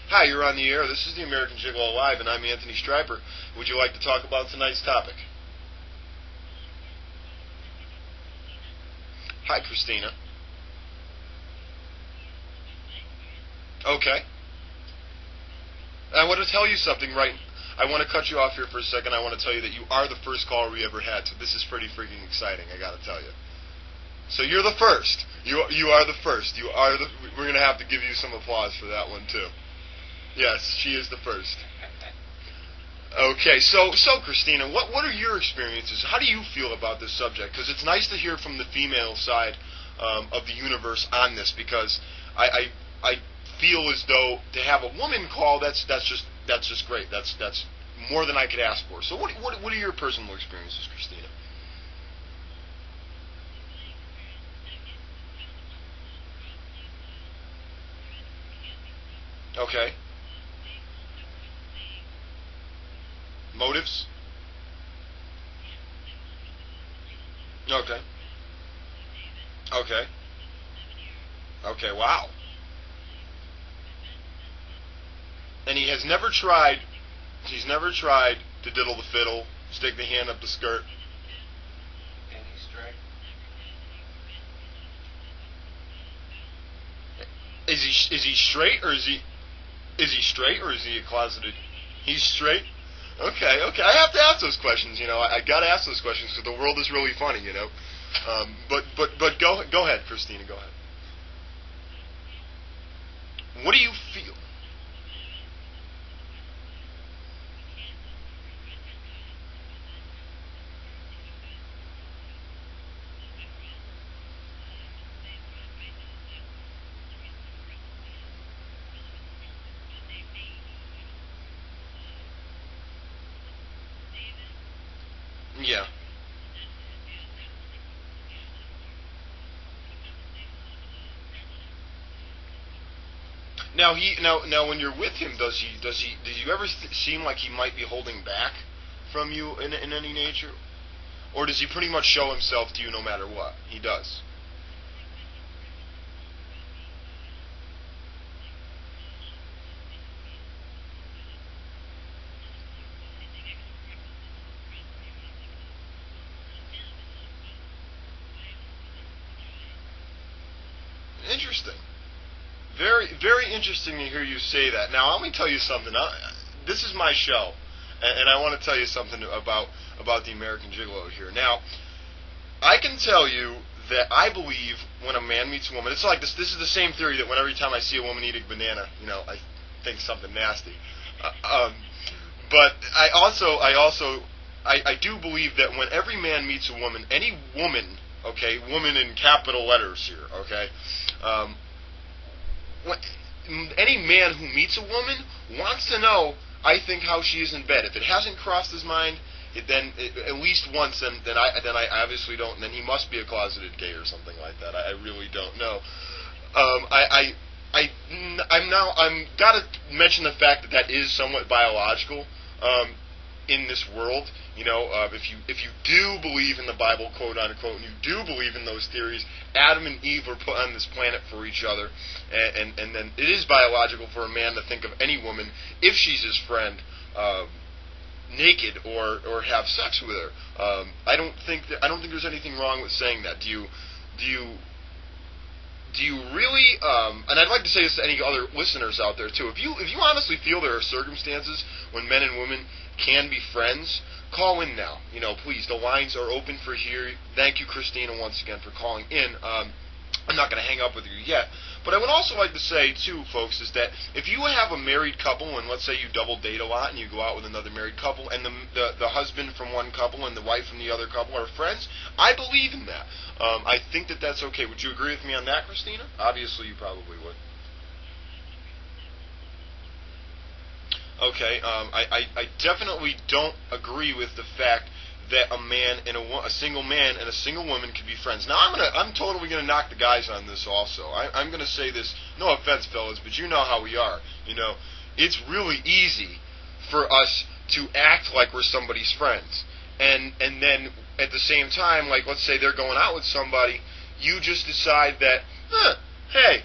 Hi, you're on the air. This is the American Gigolo Live, and I'm Anthony Stryper. Would you like to talk about tonight's topic? Hi, Christina. Okay. I want to tell you something right. I want to cut you off here for a second. I want to tell you that you are the first caller we ever had, so this is pretty freaking exciting, I got to tell you. So you're the first. You are the first. We're going to have to give you some applause for that one, too. Yes, she is the first. Okay, so Christina, what are your experiences? How do you feel about this subject? Because it's nice to hear from the female side of the universe on this, because I feel as though to have a woman call, that's just great. That's more than I could ask for. So what are your personal experiences, Christina? Okay. Motives? Okay. Okay. Okay, wow. And he's never tried to diddle the fiddle, stick the hand up the skirt. And he's straight. Is he straight, or is he straight, or is he a closeted? He's straight? Okay. I have to ask those questions, I got to ask those questions because the world is really funny, But go ahead, Christina, go ahead. What do you feel? Yeah. Now when you're with him, does you ever seem like he might be holding back from you in any nature, or does he pretty much show himself to you no matter what? He does. Interesting. Very interesting to hear you say that. Now, let me tell you something. This is my show, and I want to tell you something about the American Gigolo here. Now, I can tell you that I believe when a man meets a woman, it's like this. This is the same theory that when every time I see a woman eating banana, I think something nasty. But I do believe that when every man meets a woman, any woman, okay, woman in capital letters here, okay. Any man who meets a woman wants to know, I think, how she is in bed. If it hasn't crossed his mind, at least once, then I obviously don't. And then he must be a closeted gay or something like that. I really don't know. I'm gotta mention the fact that is somewhat biological. In this world, if you do believe in the Bible, quote unquote, and you do believe in those theories, Adam and Eve were put on this planet for each other, and then it is biological for a man to think of any woman, if she's his friend, naked or have sex with her. I don't think there's anything wrong with saying that. Do you really? And I'd like to say this to any other listeners out there too. If you honestly feel there are circumstances when men and women can be friends, call in now. Please, the lines are open for here. Thank you, Christina, once again for calling in. I'm not going to hang up with you yet, but I would also like to say too, folks, is that if you have a married couple, and let's say you double date a lot, and you go out with another married couple, and the husband from one couple and the wife from the other couple are friends, I believe in that. I think that's okay. Would you agree with me on that, Christina? Obviously, you probably would. Okay, I definitely don't agree with the fact that a single man and a single woman can be friends. Now, I'm totally gonna knock the guys on this also. I'm gonna say this. No offense, fellas, but you know how we are. It's really easy for us to act like we're somebody's friends, and then at the same time, like let's say they're going out with somebody, you just decide that, hey,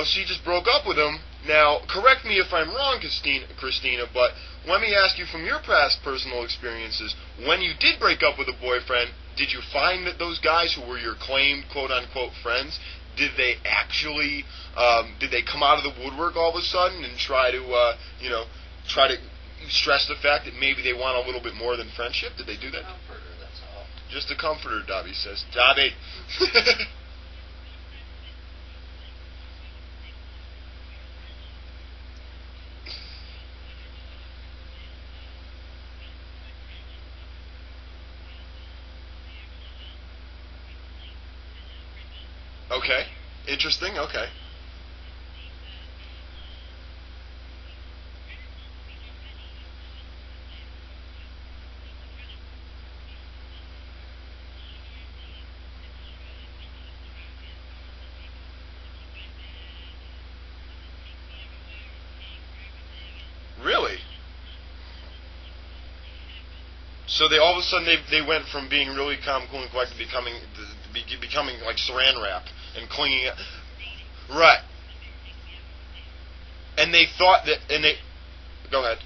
she just broke up with him. Now, correct me if I'm wrong, Christina, but let me ask you from your past personal experiences, when you did break up with a boyfriend, did you find that those guys who were your claimed quote-unquote friends, did they actually, did they come out of the woodwork all of a sudden and try to, try to stress the fact that maybe they want a little bit more than friendship? Did they do that? Comforter, that's all. Just a comforter, Dobby says. Dobby. Okay. Interesting. Okay. Really? So they all of a sudden they went from being really calm, cool, and collected, becoming like Saran wrap and clinging. Right. And they thought that, and they go ahead.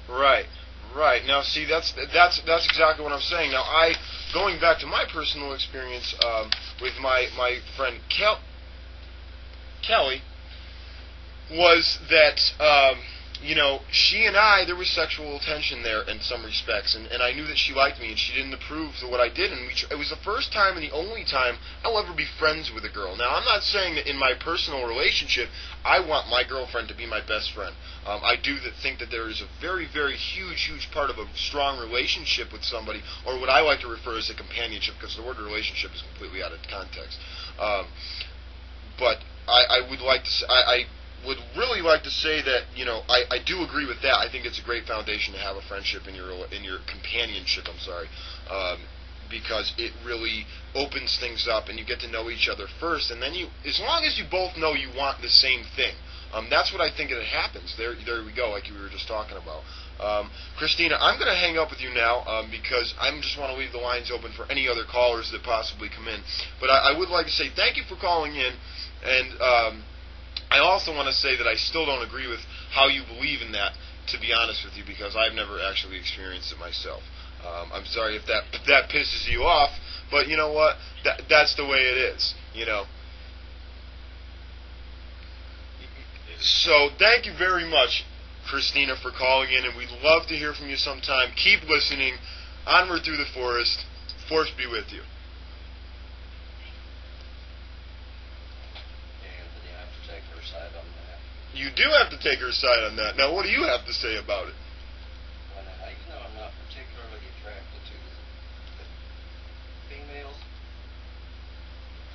Right, right. Now, see, that's exactly what I'm saying. Now, going back to my personal experience with my friend Kelly, was that she and I, there was sexual tension there in some respects, and I knew that she liked me, and she didn't approve of what I did, and it was the first time and the only time I'll ever be friends with a girl. Now, I'm not saying that in my personal relationship I want my girlfriend to be my best friend. I do think that there is a very, very huge part of a strong relationship with somebody, or what I like to refer as a companionship, because the word relationship is completely out of context. But I would like to say, I would really like to say that I do agree with that. I think it's a great foundation to have a friendship in your companionship. I'm sorry, because it really opens things up, and you get to know each other first, and then as long as you both know you want the same thing, that's what I think it happens. There we go, like we were just talking about. Christina, I'm going to hang up with you now because I just want to leave the lines open for any other callers that possibly come in. But I would like to say thank you for calling in, and I also want to say that I still don't agree with how you believe in that, to be honest with you, because I've never actually experienced it myself. I'm sorry if that pisses you off, but you know what? That's the way it is, So thank you very much, Christina, for calling in, and we'd love to hear from you sometime. Keep listening. Onward through the forest. Force be with you. Anthony, I have to take her side on that. You do have to take her side on that. Now, what do you have to say about it? Well, I'm not particularly attracted to the females.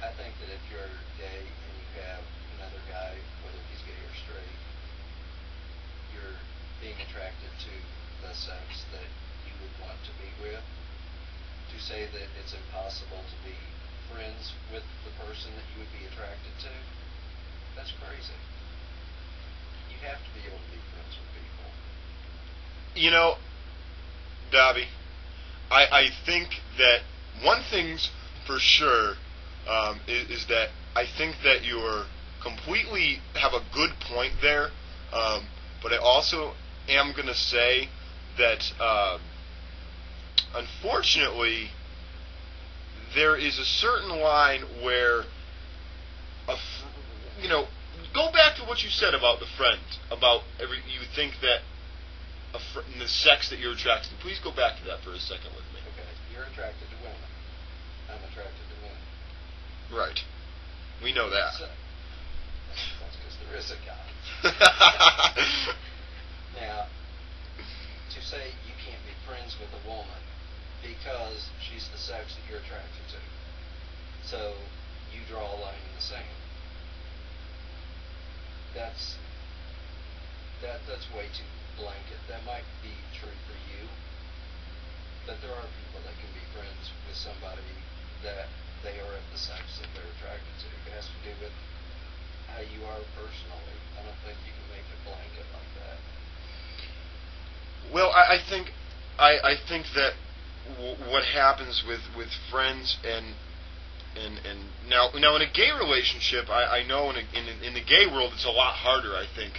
I think that if you're gay and you have another guy, whether he's gay or straight, you're being attracted to the sex that you would want to be with. To say that it's impossible to be friends with the person that you would be attracted to, that's crazy. You have to be able to be friends with people. Dobby, I think that one thing's for sure is that I think that you're completely have a good point there, but I also am going to say that unfortunately there is a certain line where go back to what you said about the friend, about you think that the sex that you're attracted to. Please go back to that for a second with me. Okay, you're attracted to women. I'm attracted to men. Right. We know that. So, that's because there is a God. Now, to say you can't be friends with a woman because she's the sex that you're attracted to. So, you you draw a line in the sand. That's way too blanket. That might be true for you, but there are people that can be friends with somebody that they are of the sex that they're attracted to. It has to do with how you are personally. I don't think you can make it blanket like that. Well, I think that what happens with friends and now in a gay relationship, I know in the gay world it's a lot harder. I think